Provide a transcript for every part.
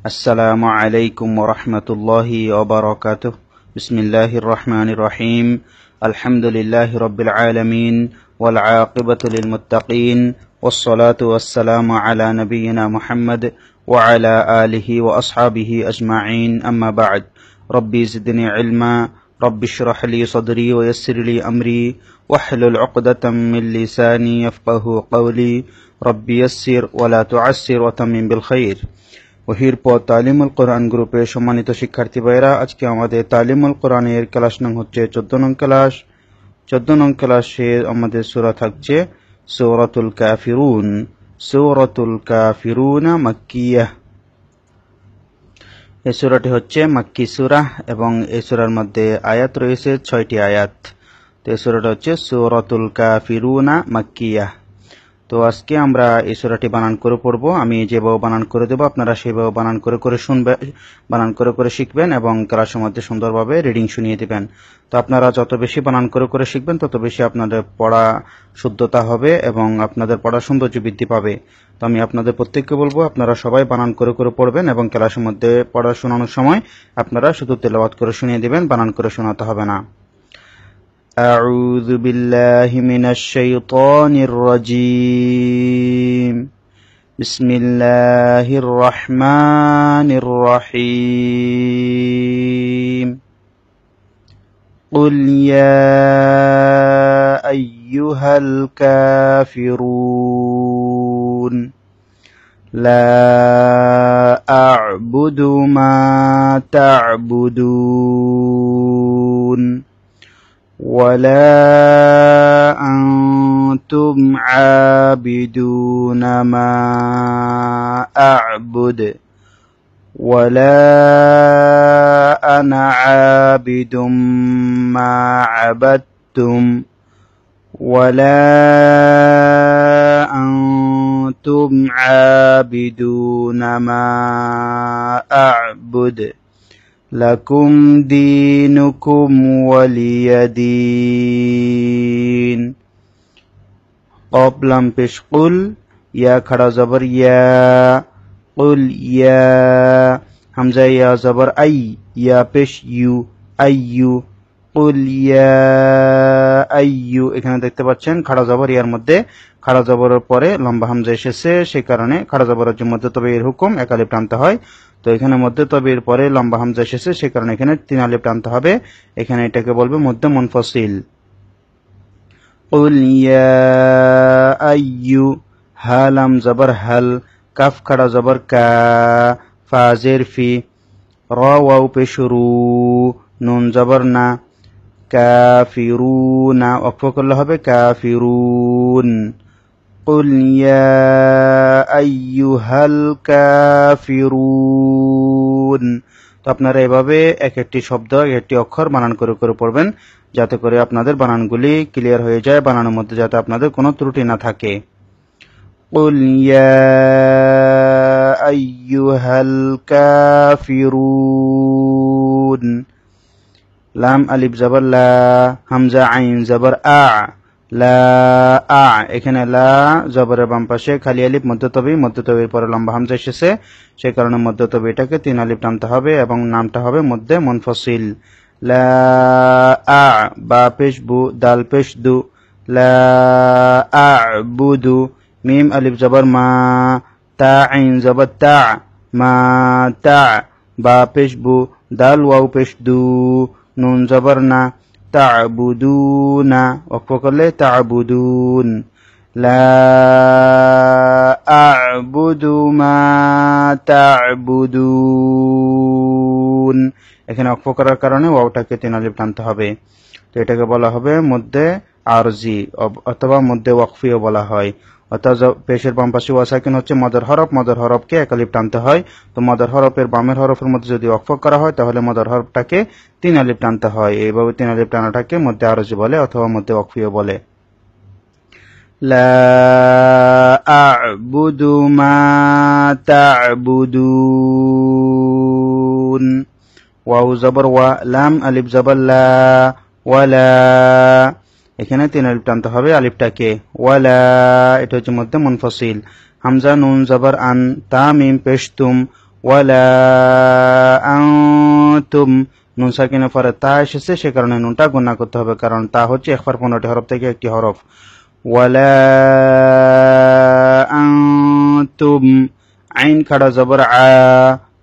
السلام عليكم ورحمة الله وبركاته. بسم الله الرحمن الرحيم. الحمد لله رب العالمين والعاقبة للمتقين والصلاة والسلام على نبينا محمد وعلى آله وأصحابه أجمعين. أما بعد، ربي زدني علما، رب اشرح لي صدري ويسر لي أمري واحلل عقدة من لساني يفقه قولي. ربي يسر ولا تعسر وتمم بالخير. ওহির পর তালিমুল কোরআন গ্রুপের সম্মানিত শিক্ষার্থী ভাইরা, আজকে আমাদের তালিমুল কোরআনের ক্লাস নং হচ্ছে 14 নং ক্লাস। 14 নং ক্লাসে আমাদের সূরা থাকছে সূরাতুল কাফিরুন। সূরাতুল কাফিরুন মাক্কিয়াহ। এই সূরাটি হচ্ছে মাক্কি সূরা এবং এই সূরার মধ্যে আয়াত রয়েছে 6টি আয়াত। তো এই সূরাটা হচ্ছে সূরাতুল কাফিরুন মাক্কিয়াহ। তো আজকে আমরা এই সূরাটি বানান করে পড়ব। আমি যেভাবে বানান করে দেব আপনারা সেভাবে বানান করে করে শুনবেন, বানান করে করে শিখবেন এবং ক্লাসের মধ্যে সুন্দরভাবে রিডিং শুনিয়ে দিবেন। তো আপনারা যত বেশি বানান করে করে শিখবেন তত বেশি আপনাদের পড়া শুদ্ধতা হবে এবং আপনাদের পড়া সৌন্দর্য বৃদ্ধি পাবে। তো আমি আপনাদের প্রত্যেককে বলবো আপনারা সবাই বানান করে করে পড়বেন এবং ক্লাসের মধ্যে পড়া শোনানোর সময় আপনারা শুধু তেলাওয়াত করে শুনিয়ে দিবেন, বানান করে শোনাতে হবে না। أعوذ بالله من الشيطان الرجيم. بسم الله الرحمن الرحيم. قل يا أيها الكافرون لا أعبد ما تعبدون ولا أنتم عابدون ما أعبد ولا أنا عابد ما عبدتم ولا أنتم عابدون ما أعبد لكم دينكم ولي دين. قاف لام پیش قل، یا کھڑا زبر یا، قل یا، حمزہ یا زبر ای، یا پیش ইউ, আইয়ু, قل یا আইয়ু। এখানে দেখতে পাচ্ছেন খাড়া জবর ইয়ার মধ্যে খাড়া জবরের পরে লম্বা হামজা এসেছে, সেই কারণে খাড়া জবরের মধ্যে তবে এর হুকুম এক আলিফ টানতে হয়। তো এখানে মধ্যে তবে এর পরে লম্বা হামজা এসেছে, সেই কারণে এখানে 3 আলিফ টানতে হবে। এখানে এটাকে বলবে মধ্যে মুনফাসিল। قل يا আইয়ু, হা লাম জবর হাল, কাফ খাড়া জবর কা, ফা জের ফি, র ওয়াও পেশ রু, নুন জবর না, কাফিরুনা, ওয়াকফ করলে হবে কাফিরুন। قل يا أيها الكافرون। তো আপনারা এভাবে এক একটি শব্দ এক একটি অক্ষর বানান করে করে পড়বেন, যাতে করে আপনাদের বানানগুলি ক্লিয়ার হয়ে যায়, বানানোর মধ্যে যাতে আপনাদের কোনো ত্রুটি না থাকে। قل يا أيها الكافرون। লাম আলিফ জবর লা, হামজা আইন জবর আ, লা আ। এখানে লা জবরের বাম পাশে খালি আলিফ মধ্যতবির পরে লম্বা হামজা এসেছে, সেই কারণে মধ্যতবি এটাকে 3 আলিফ টানতে হবে এবং নামটা হবে মধ্যে মুনফাসিল। লা আ, বা পেশ বু, দাল পেশ দু, লা আ'বুদু। মিম আলিফ জবর মা, তা আইন জবর তা, মা তা, বা পেশ বু, দাল ওয়াও পেশ দু, নুন জবর না, তা'বুদুনা, ওয়াকফ করলে তা'বুদুন। লা আ'বুদু মা তা'বুদুন। এখানে ওয়াকফ করার কারণে ওয়াওটাকে 3 আলিফ টানতে হবে। তো এটাকে বলা হবে মধ্যে আরজি অথবা মধ্যে ওয়াকফিও বলা হয়। অর্থাৎ পেশের বাম পাশে ওয়াসাকিন হচ্ছে মদর হরফ, মদর হরফকে এক আলিফ টানতে হয়। তো মদর হরফের বামের হরফের মধ্যে যদি ওয়াকফ করা হয় তাহলে মদর হরফটাকে 3 আলিফ টানতে হয়। এইভাবে 3 আলিফ টানাটাকে মধ্যে আরজি বলে অথবা মধ্যে ওয়াকফিও বলে। লা আ'বুদু মা তা'বুদুন। ওয়াও জবর ওয়া, লাম আলিফ জবর লা, ওয়ালা। এখানে 3 আলিফ টানতে হবে আলিফটাকে, ওয়ালা। এটা হচ্ছে মধ্যে মুনফাসিল। হামজা নুন জবর আন, তা মিম পেশ তুম, ওয়ালা আনতুম নুন সাকিনের পরে তা এসেছে, সে কারণে নুনটা গুণা করতে হবে, কারণ তা হচ্ছে ইখফার 15টি হরফ থেকে একটি হরফ। ওয়ালা আনতুম আইন খাড়া জবর আ,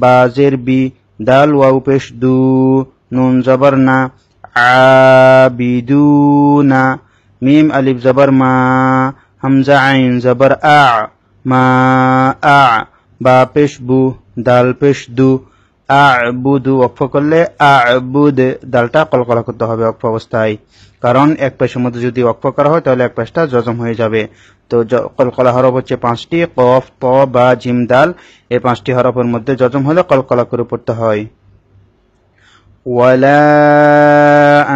বা জের বি, দাল ওয়াও পেশ দু, নুন জবর না, আবিদুনা, মিম আলিফ জবর মা, হামজা আইন জবর আ, মা আ, বা পেশ বু, দাল পেশ দু, আবুদু ওয়াকফ করলে আবুদ, দালটা কলকলা করতে হবে ওয়াকফ অবস্থায়, কারণ এক পেশের মধ্যে যদি ওয়াকফ করা হয় তাহলে এক পেশটা জজম হয়ে যাবে। তো কলকলা হরফ হচ্ছে 5টি, কফ, ত, বা, জিম, দাল, এই 5টি হরফের মধ্যে জজম হলে কলকলা করে পড়তে হয়। ওয়ালা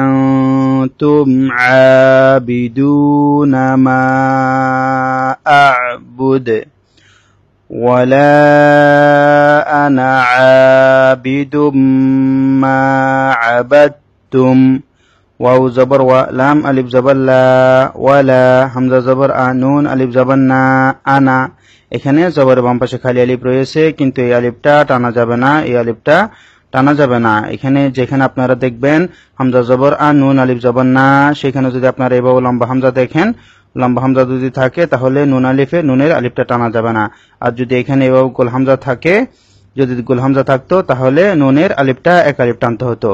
আনতুম আবিদুনা মা আ'বুদ ওয়ালা আনা আবিদুম মা আবাদতুম, ওয়াও জবর ওয়া, লাম আলিফ জবর লা, ওয়ালা, হামজা জবর আ, নুন আলিফ জবর না, আনা। এখানে জবরের বাম পাশে খালি আলিফ রয়েছে, কিন্তু এই আলিফটা টানা যাবে না, এই আলিফটা টানা যাবে না। এখানে যেখানে আপনারা দেখবেন হামজা জবর আ, নুন আলিফ জবর না, সেখানে যদি আপনারা এভাবে লম্বা হামজা দেখেন, লম্বা হামজা যদি থাকে তাহলে নুন আলিফে নুনের আলিফটা টানা যাবে না। আর যদি এখানে এভাবে গোল হামজা থাকে, যদি গোল হামজা থাকতো তাহলে নুনের আলিফটা এক আলিফ টানতে হতো।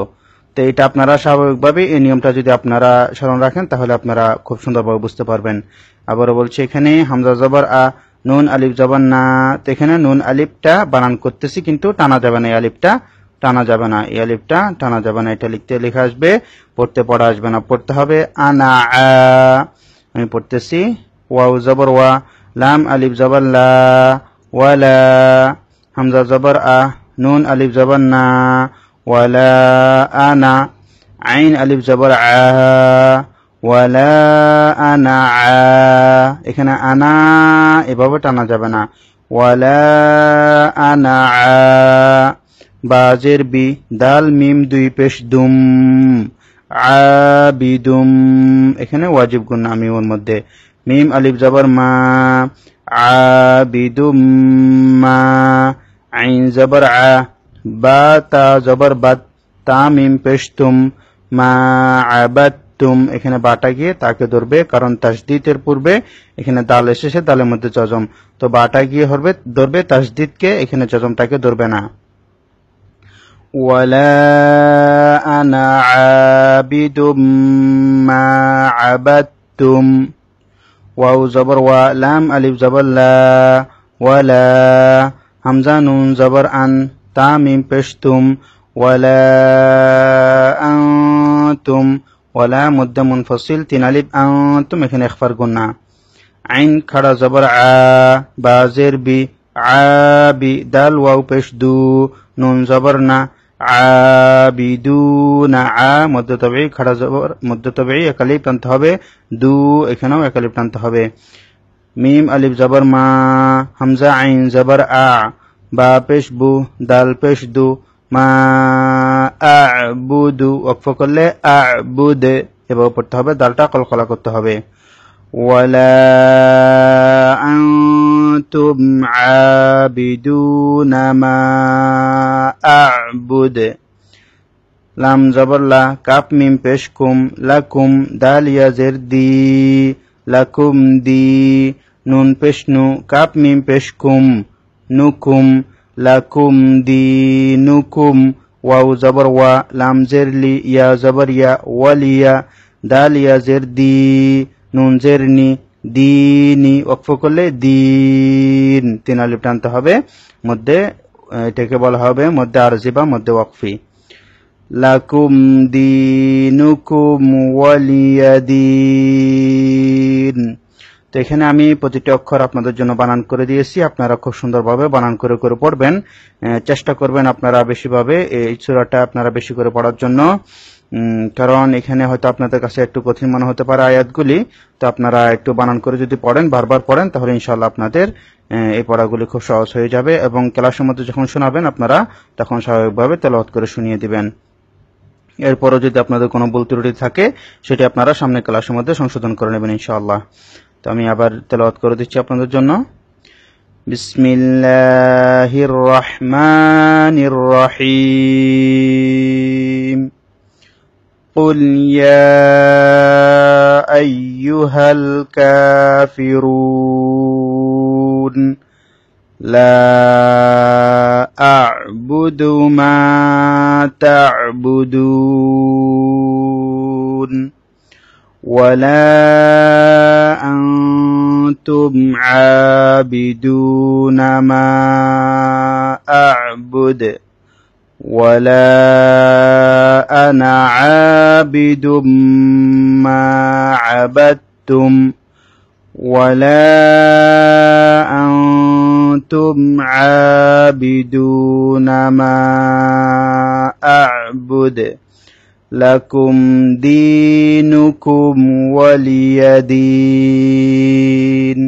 তো এটা আপনারা স্বাভাবিকভাবে এই নিয়মটা যদি আপনারা স্মরণ রাখেন তাহলে আপনারা খুব সুন্দরভাবে বুঝতে পারবেন। আবারও বলছি, এখানে হামজা জবর আ, নুন আলিফ জবর না, তো এখানে নুন আলিফটা বানান করতেছি কিন্তু টানা যাবে না, এই আলিফটা টানা যাবে না, এই আলিফটা টানা যাবে না। এটা লিখতে লেখা আসবে, পড়তে পড়া আসবে না, পড়তে হবে আনা আ। আমি পড়তেছি, ওয়াও জবর ওয়া, লাম আলিফ জবর লা, ওয়ালা, হামজা জবর আ, নুন আলিফ জবর না, ওয়ালা আনা, আইন আলিফ জবর আ, ওয়ালা আনা আ। এখানে আনা এভাবে টানা যাবে না, ওয়ালা আনা আ, বাজের বি, দাল মিম দুই পেশ দুম, আবিদুম, এখানে ওয়াজিব গুন্না মিমের মধ্যে, মিম আলিফ জবর মা, আবিদুম মা, আইন জবর আ, বা তা জবর বাত, তা মিম পেশ তুম, মা আবাদতুম, এখানে বাটা গিয়ে তাকে ধরবে, কারণ তাসদিদের পূর্বে এখানে দাল এসেছে, দালের মধ্যে জজম, তো বাটা গিয়ে ধরবে তাসদিদকে, এখানে জজমটাকে ধরবে না। ওয়ালা আনা আবিদুম মা আবাদতুম, ওয়াও জবর ওয়া, লাম আলিফ জবর লা, ওয়ালা, হামজা নুন জবর আন, তা মিম পেশ তুম, ওয়ালা আনতুম, ওয়ালা মুদ্দা মুনফাসিল 3 আলিফ, আনতুম এখানে ইখফার গুন্না, আইন খাড়া জবর আ, বা জের বি, আবি, দাল ওয়াও পেশ দু, নুন জবর না, আবিদুনা, আ মধ্য তাবেঈ, খাড়া জবর মধ্য তাবেঈ, এক আলিফ টানতে হবে, দু এখানেও এক আলিফ টানতে হবে, মিম আলিফ জবর মা, হামজা আইন জবর আ, বা পেশ বু, দাল পেশ দু, মা আ'বুদু, ওয়াকফ করলে আ'বুদ, এভাবে পড়তে হবে, দালটা কলকলা করতে হবে। ওয়ালা আনতুম আবিদুনা মা আ'বুদ, লাম জবর লা, কাপ মিম পেশ কুম, লাকুম, দাল ইয়া জের দি, লাকুম দি, নুন পেশ নু, কাপ মিম পেশ কুম, নুকুম, লাকুম দিনুকুম, ওয়াও জবর ওয়া, লাম জের লি, ইয়া জবর ইয়া, ওয়ালিয়া, দাল ইয়া জের দি, নুন জের নি, দিনি, ওয়াকফ করলে দিন, 3 আলিফ টানতে হবে মধ্যে, এটাকে বলা হবে মধ্যে আরজি বা মধ্যে ওয়াকফি। লাকুম দিনুকুম ওয়ালিয়া দিন। তো এখানে আমি প্রতিটি অক্ষর আপনাদের জন্য বানান করে দিয়েছি, আপনারা খুব সুন্দরভাবে বানান করে করে পড়বেন, চেষ্টা করবেন আপনারা বেশিভাবে এই সূরাটা আপনারা বেশি করে পড়ার জন্য, কারণ এখানে হয়তো আপনাদের কাছে একটু কঠিন মনে হতে পারে আয়াতগুলি, তো আপনারা একটু বানান করে যদি পড়েন, বারবার পড়েন, তাহলে ইনশাআল্লাহ আপনাদের এই পড়াগুলি খুব সহজ হয়ে যাবে, এবং ক্লাসের মধ্যে যখন শোনাবেন আপনারা তখন স্বাভাবিকভাবে তেলাওয়াত করে শুনিয়ে দিবেন। এরপরও যদি আপনাদের কোনো ভুল ত্রুটি থাকে সেটি আপনারা সামনে ক্লাসের মধ্যে সংশোধন করে নেবেন ইনশাআল্লাহ। তো আমি আবার তেলাওয়াত করে দিচ্ছি আপনাদের জন্য। بسم الله الرحمن الرحيم قل يا أيها الكافرون لا أعبد ما تعبدون ولا أنتم عابدون ما أعبد ولا أنا عابد ما عبدتم ولا أنتم عابدون ما أعبد لكم دينكم ولي دين।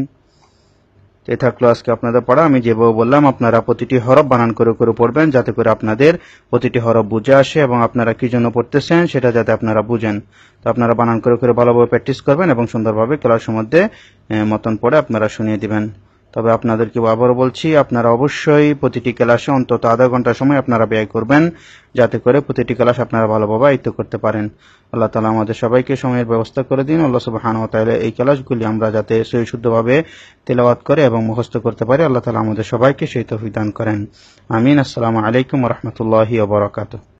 এ থাকলো আজকে আপনাদের পড়া। আমি যেভাবে বললাম আপনারা প্রতিটি হরফ বানান করে করে পড়বেন, যাতে করে আপনাদের প্রতিটি হরফ বুঝে আসে এবং আপনারা কি জন্য পড়তেছেন সেটা যাতে আপনারা বুঝেন। তো আপনারা বানান করে করে ভালোভাবে প্র্যাকটিস করবেন এবং সুন্দরভাবে ক্লাসের মধ্যে মতন পড়ে আপনারা শুনিয়ে দিবেন। তবে আপনাদেরকে আবারও বলছি, আপনারা অবশ্যই প্রতিটি ক্লাসে অন্তত আধা ঘন্টা সময় আপনারা ব্যয় করবেন, যাতে করে প্রতিটি ক্লাস আপনারা ভালোভাবে আয়ত্ত করতে পারেন। আল্লাহ তাআলা আমাদের সবাইকে সময়ের ব্যবস্থা করে দিন। আল্লাহ সুবহানাহু ওয়া তাআলা এই ক্লাসগুলি আমরা যাতে সহি শুদ্ধভাবে তেলাওয়াত করে এবং মুখস্থ করতে পারি, আল্লাহ তাআলা আমাদের সবাইকে সেই তৌফিক দান করেন। আমিন। আসসালামু আলাইকুম ওয়া রাহমাতুল্লাহি ওয়া বারাকাতুহু।